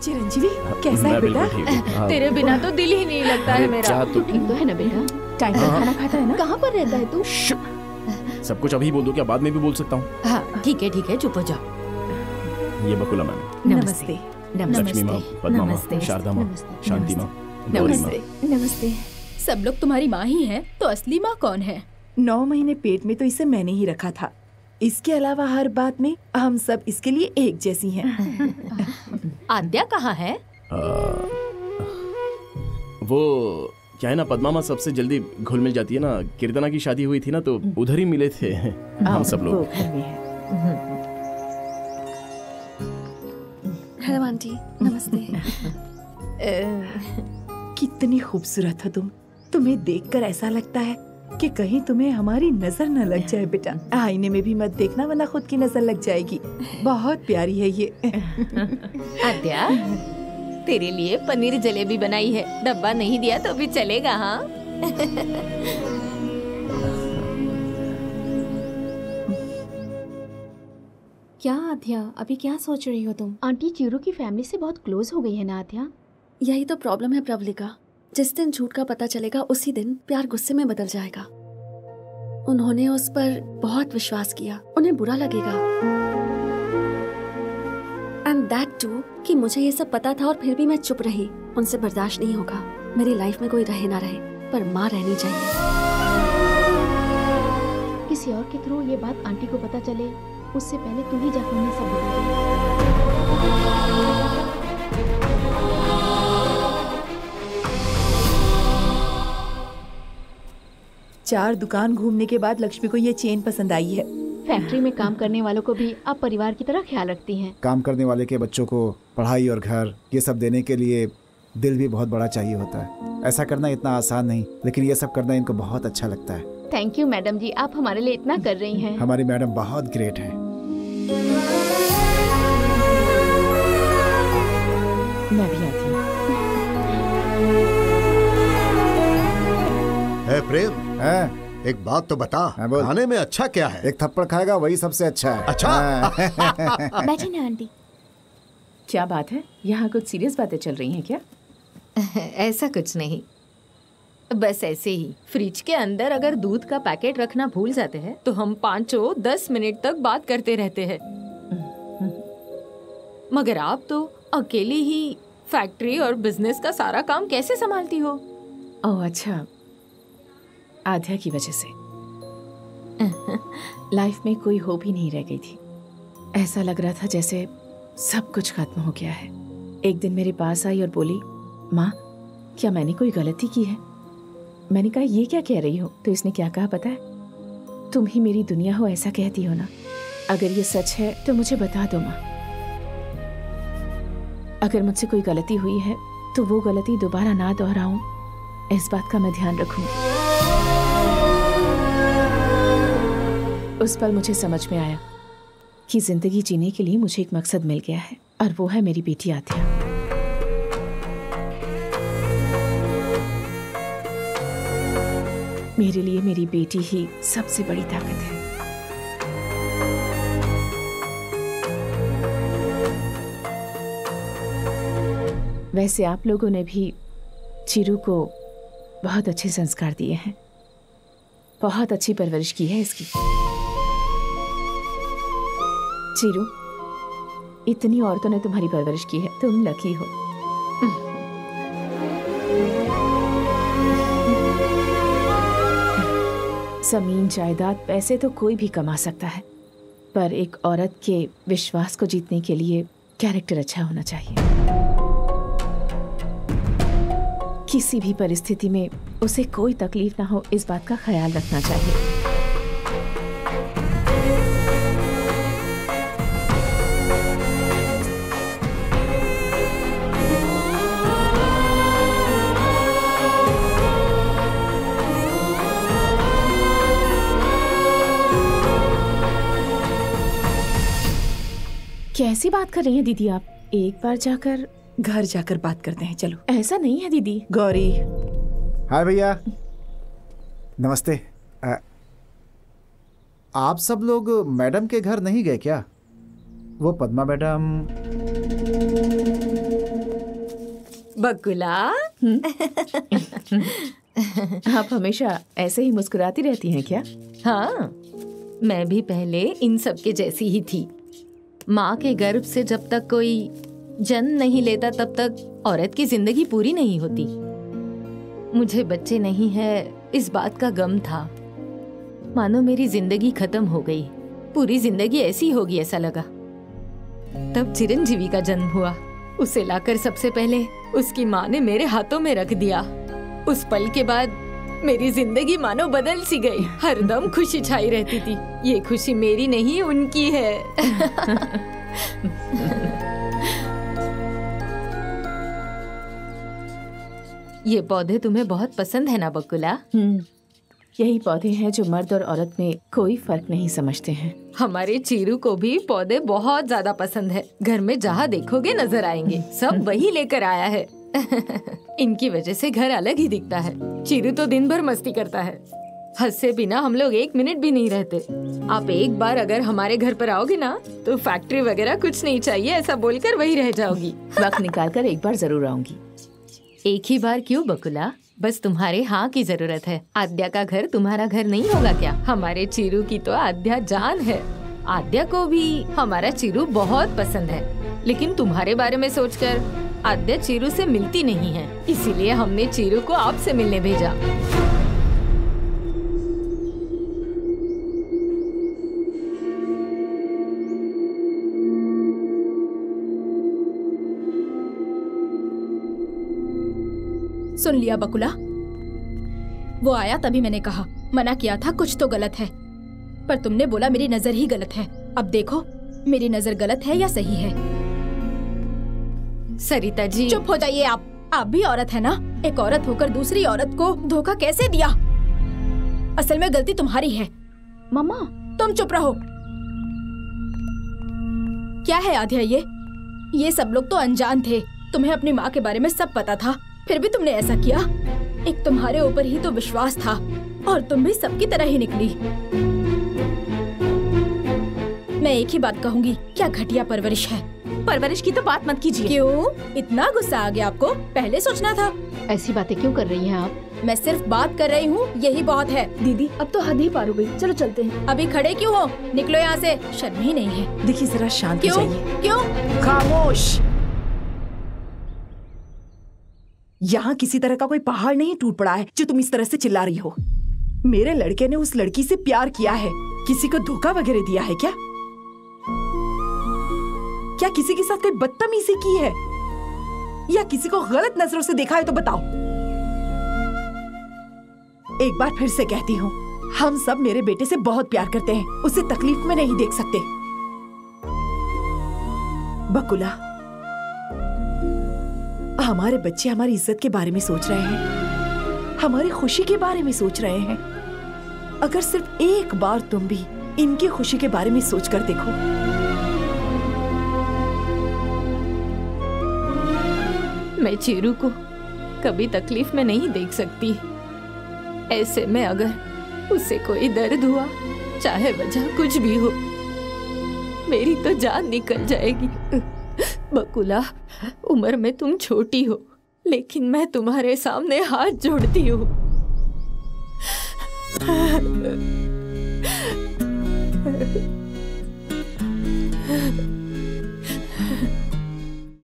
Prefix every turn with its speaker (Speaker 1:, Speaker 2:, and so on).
Speaker 1: चिरंजीवी कैसा है बेटा?
Speaker 2: तेरे बिना तो दिल ही नहीं लगता है मेरा।
Speaker 3: तो ठीक तो है ना बेटा?
Speaker 1: टाइम पर खाना खाता है ना?
Speaker 3: कहाँ पर रहता है तू?
Speaker 4: सब कुछ अभी बोल दो, क्या बाद में भी बोल सकता हूँ?
Speaker 2: हाँ ठीक है, चुप हो जाओ।
Speaker 4: ये बकुला मैम,
Speaker 1: नमस्ते।
Speaker 4: लक्ष्मी माँ, पद्मा माँ, शारदा माँ, शांति माँ, गौरी माँ।
Speaker 3: नमस्ते।
Speaker 2: सब लोग तुम्हारी माँ ही हैं, तो असली माँ कौन है?
Speaker 1: 9 महीने पेट में तो इसे मैंने ही रखा था। इसके अलावा हर बात में हम सब इसके लिए एक जैसी हैं।
Speaker 2: आद्या कहाँ है?
Speaker 4: वो क्या है ना, पद्मा माँ सबसे जल्दी घुल मिल जाती है ना। कीर्तना की शादी हुई थी ना, तो उधर ही मिले थे हम सब लोग।
Speaker 3: हेलो आंटी, नमस्ते।
Speaker 1: कितनी खूबसूरत हो तुम। तुम्हें देखकर ऐसा लगता है कि कहीं तुम्हें हमारी नजर न लग जाए बेटा। आईने में भी मत देखना, वरना खुद की नजर लग जाएगी। बहुत प्यारी है ये।
Speaker 2: आद्या, तेरे लिए पनीर जलेबी बनाई है। डब्बा नहीं दिया तो भी चलेगा। हाँ
Speaker 3: क्या आध्या, अभी क्या सोच रही हो तुम? आंटी चीरू की फैमिली से बहुत क्लोज हो गई है ना आध्या? यही तो प्रॉब्लम है प्रवलिका। जिस दिन झूठ का पता चलेगा उसी दिन प्यार गुस्से में बदल जाएगा। उन्होंने उस पर बहुत विश्वास किया, उन्हें बुरा लगेगा। एंड दैट टू कि मुझे ये सब पता था और फिर भी मैं चुप रही। उनसे बर्दाश्त नहीं होगा। मेरी लाइफ में कोई रहे ना रहे, पर माँ रहनी चाहिए। किसी और के थ्रू ये बात आंटी को पता चले उससे पहले तू ही जाकर उन्हें सब बता दे।
Speaker 1: 4 दुकान घूमने के बाद लक्ष्मी को ये चेन पसंद आई है।
Speaker 3: फैक्ट्री में काम करने वालों को भी आप परिवार की तरह ख्याल रखती हैं।
Speaker 5: काम करने वाले के बच्चों को पढ़ाई और घर ये सब देने के लिए दिल भी बहुत बड़ा चाहिए होता है। ऐसा करना इतना आसान नहीं, लेकिन ये सब करना इनको बहुत अच्छा लगता है।
Speaker 3: थैंक यू मैडम जी, आप हमारे लिए इतना कर रही हैं।
Speaker 5: हमारी मैडम बहुत ग्रेट है।
Speaker 1: मैं भी आती हूँ।
Speaker 6: प्रेम, एक बात तो बता, खाने में अच्छा क्या है?
Speaker 5: एक थप्पड़ खाएगा वही सबसे अच्छा है।
Speaker 6: अच्छा।
Speaker 3: बैठिए ना आंटी।
Speaker 1: क्या बात है, यहाँ कुछ सीरियस बातें चल रही हैं क्या?
Speaker 2: ऐसा कुछ नहीं, बस ऐसे ही। फ्रिज के अंदर अगर दूध का पैकेट रखना भूल जाते हैं तो हम 5-10 मिनट तक बात करते रहते हैं। मगर आप तो अकेली ही फैक्ट्री और बिजनेस का सारा काम कैसे संभालती हो?
Speaker 1: ओह अच्छा, आध्या की वजह से। लाइफ में कोई होप ही नहीं रह गई थी। ऐसा लग रहा था जैसे सब कुछ खत्म हो गया है। एक दिन मेरे पास आई और बोली, माँ क्या मैंने कोई गलती की है? मैंने कहा ये क्या कह रही हो? तो इसने क्या कहा पता है? तुम ही मेरी दुनिया हो, ऐसा कहती हो ना। अगर ये सच है तो मुझे बता दो माँ। अगर मुझसे कोई गलती हुई है तो वो गलती दोबारा ना दोहराऊं, इस बात का मैं ध्यान रखूंगी। उस पल मुझे समझ में आया कि जिंदगी जीने के लिए मुझे एक मकसद मिल गया है, और वो है मेरी बेटी आध्या। मेरे लिए मेरी बेटी ही सबसे बड़ी ताकत है। वैसे आप लोगों ने भी चिरू को बहुत अच्छे संस्कार दिए हैं, बहुत अच्छी परवरिश की है इसकी। चिरू, इतनी औरतों ने तुम्हारी परवरिश की है, तुम लकी हो। जमीन जायदाद पैसे तो कोई भी कमा सकता है, पर एक औरत के विश्वास को जीतने के लिए कैरेक्टर अच्छा होना चाहिए। किसी भी परिस्थिति में उसे कोई तकलीफ ना हो, इस बात का ख्याल रखना चाहिए। कैसी बात कर रही हैं दीदी आप? एक बार जाकर घर जाकर बात करते हैं, चलो। ऐसा नहीं है दीदी। गौरी।
Speaker 5: हाय भैया, नमस्ते। आप सब लोग मैडम के घर नहीं गए क्या? वो पद्मा मैडम।
Speaker 2: बकुला।
Speaker 1: आप हमेशा ऐसे ही मुस्कुराती रहती हैं क्या?
Speaker 2: हाँ, मैं भी पहले इन सब के जैसी ही थी। माँ के गर्भ से जब तक कोई जन्म नहीं लेता तब तक औरत की जिंदगी पूरी नहीं होती। मुझे बच्चे नहीं है इस बात का गम था। मानो मेरी जिंदगी खत्म हो गई, पूरी जिंदगी ऐसी होगी ऐसा लगा। तब चिरंजीवी का जन्म हुआ। उसे लाकर सबसे पहले उसकी माँ ने मेरे हाथों में रख दिया। उस पल के बाद मेरी जिंदगी मानो बदल सी गई। हरदम खुशी छाई रहती थी। ये खुशी मेरी नहीं उनकी है। ये पौधे तुम्हें बहुत पसंद है ना बकुला?
Speaker 1: यही पौधे हैं जो मर्द और औरत में कोई फर्क नहीं समझते हैं।
Speaker 2: हमारे चीरू को भी पौधे बहुत ज्यादा पसंद है। घर में जहाँ देखोगे नजर आएंगे, सब वही लेकर आया है। इनकी वजह से घर अलग ही दिखता है। चीरू तो दिन भर मस्ती करता है। हंसे बिना हम लोग 1 मिनट भी नहीं रहते। आप एक बार अगर हमारे घर पर आओगे ना तो फैक्ट्री वगैरह कुछ नहीं चाहिए ऐसा बोलकर वही रह जाओगी।
Speaker 1: वक्त निकाल कर एक बार जरूर आऊंगी।
Speaker 2: एक ही बार क्यों बकुला? बस तुम्हारे हाँ की जरूरत है। आद्या का घर तुम्हारा घर नहीं होगा क्या? हमारे चीरू की तो आद्या जान है। आद्या को भी हमारा चीरू बहुत पसंद है, लेकिन तुम्हारे बारे में सोचकर आद्या चीरू से मिलती नहीं है। इसीलिए हमने चीरू को आपसे मिलने भेजा।
Speaker 7: सुन लिया बकुला? वो आया तभी मैंने कहा, मना किया था कुछ तो गलत है, पर तुमने बोला मेरी नजर ही गलत है। अब देखो मेरी नजर गलत है या सही है।
Speaker 2: सरिता जी
Speaker 7: चुप हो जाइए आप भी औरत है ना। एक औरत होकर दूसरी औरत को धोखा कैसे दिया? असल में गलती तुम्हारी है। मम्मा तुम चुप रहो। क्या है आध्या ये सब लोग तो अनजान थे। तुम्हें अपनी माँ के बारे में सब पता था, फिर भी तुमने ऐसा किया। एक तुम्हारे ऊपर ही तो विश्वास था और तुम भी सबकी तरह ही निकली। मैं एक ही बात कहूंगी, क्या घटिया परवरिश है।
Speaker 1: परवरिश की तो बात मत कीजिए।
Speaker 7: क्यों इतना गुस्सा आ गया आपको? पहले सोचना था।
Speaker 3: ऐसी बातें क्यों कर रही हैं आप?
Speaker 7: मैं सिर्फ बात कर रही हूँ, यही बहुत है।
Speaker 3: दीदी अब तो हद ही पार हो गई, चलो चलते हैं।
Speaker 7: अभी खड़े क्यों हो? निकलो यहाँ से, शर्म ही नहीं है।
Speaker 1: देखिए जरा शांत हो जाइए।
Speaker 7: क्यों?
Speaker 8: खामोश। यहाँ किसी तरह का कोई पहाड़ नहीं टूट पड़ा है जो तुम इस तरह से चिल्ला रही हो। मेरे लड़के ने उस लड़की से प्यार किया है, किसी को धोखा वगैरह दिया है क्या? क्या किसी के साथ कोई बदतमीजी की है या किसी को गलत नजरों से देखा है तो बताओ। एक बार फिर से कहती हूँ, हम सब मेरे बेटे से बहुत प्यार करते हैं, उसे तकलीफ में नहीं देख सकते। बकुला, हमारे बच्चे हमारी इज्जत के बारे में सोच रहे हैं, हमारी खुशी के बारे में सोच रहे हैं। अगर सिर्फ एक बार तुम भी इनकी खुशी के बारे में सोच कर देखो।
Speaker 2: मैं चीरू को कभी तकलीफ में नहीं देख सकती। ऐसे में अगर उसे कोई दर्द हुआ, चाहे वजह कुछ भी हो, मेरी तो जान निकल जाएगी। बकुला, उम्र में तुम छोटी हो, लेकिन मैं तुम्हारे सामने हाथ जोड़ती हूँ।